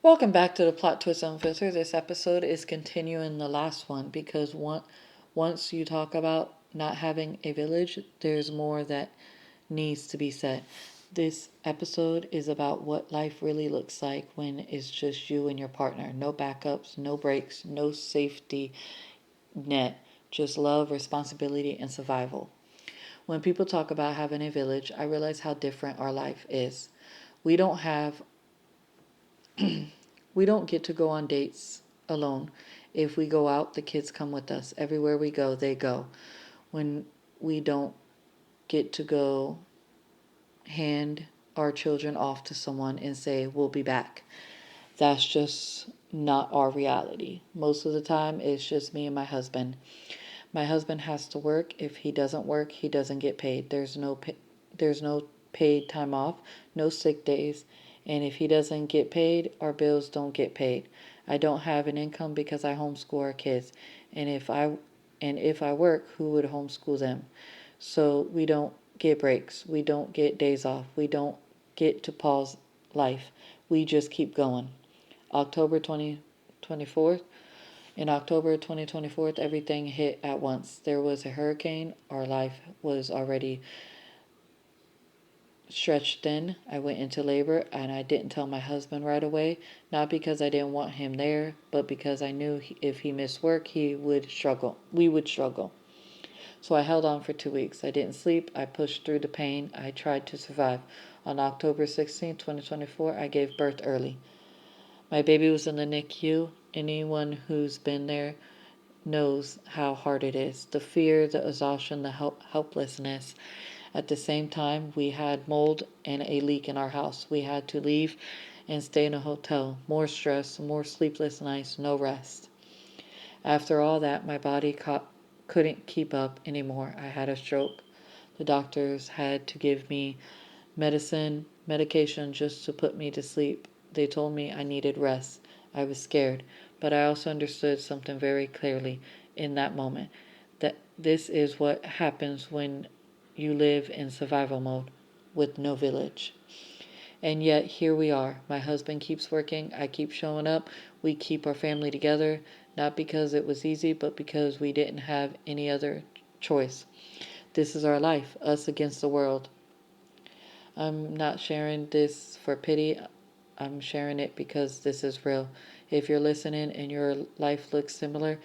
Welcome back to the Plot Twist Unfiltered. This episode is continuing the last one because once you talk about not having a village, there's more that needs to be said. This episode is about what life really looks like when it's just you and your partner. No backups, no breaks, no safety net, just love, responsibility, and survival. When people talk about having a village, I realize how different our life is. We don't have We don't get to go on dates alone. If we go out, the kids come with us. Everywhere we go, they go. When we don't get to go hand our children off to someone and say, we'll be back. That's just not our reality. Most of the time, it's just me and my husband. My husband has to work. If he doesn't work, he doesn't get paid. There's no paid time off, no sick days, and if he doesn't get paid, our bills don't get paid. I don't have an income because I homeschool our kids, and if I work, who would homeschool them? So we don't get breaks. We don't get days off. We don't get to pause life. We just keep going. October 2024. In October 2024, everything hit at once. There was a hurricane. Our life was already stretched thin. I went into labor and I didn't tell my husband right away, not because I didn't want him there, but because I knew if he missed work, he would struggle. We would struggle. So I held on for 2 weeks. I didn't sleep. I pushed through the pain. I tried to survive. On October 16, 2024, I gave birth early. My baby was in the NICU. Anyone who's been there knows how hard it is. The fear, the exhaustion, the helplessness. At the same time, we had mold and a leak in our house. We had to leave and stay in a hotel. More stress, more sleepless nights, no rest. After all that, my body couldn't keep up anymore. I had a stroke. The doctors had to give me medication just to put me to sleep. They told me I needed rest. I was scared, but I also understood something very clearly in that moment, that this is what happens when you live in survival mode with no village. And yet here we are. My husband keeps working. I keep showing up. We keep our family together, not because it was easy, but because we didn't have any other choice. This is our life, us against the world. I'm not sharing this for pity. I'm sharing it because this is real. If you're listening and your life looks similar,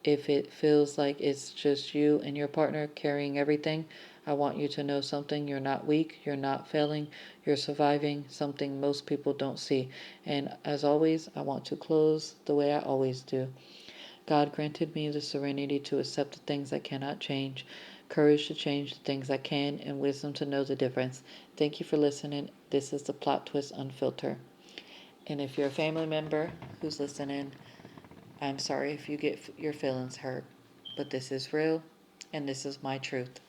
if it feels like it's just you and your partner carrying everything, I want you to know something. You're not weak. You're not failing. You're surviving something most people don't see. And as always, I want to close the way I always do. God granted me the serenity to accept the things I cannot change, courage to change the things I can, and wisdom to know the difference. Thank you for listening. This is the Plot Twist Unfiltered. And if you're a family member who's listening, I'm sorry if you get your feelings hurt, but this is real and this is my truth.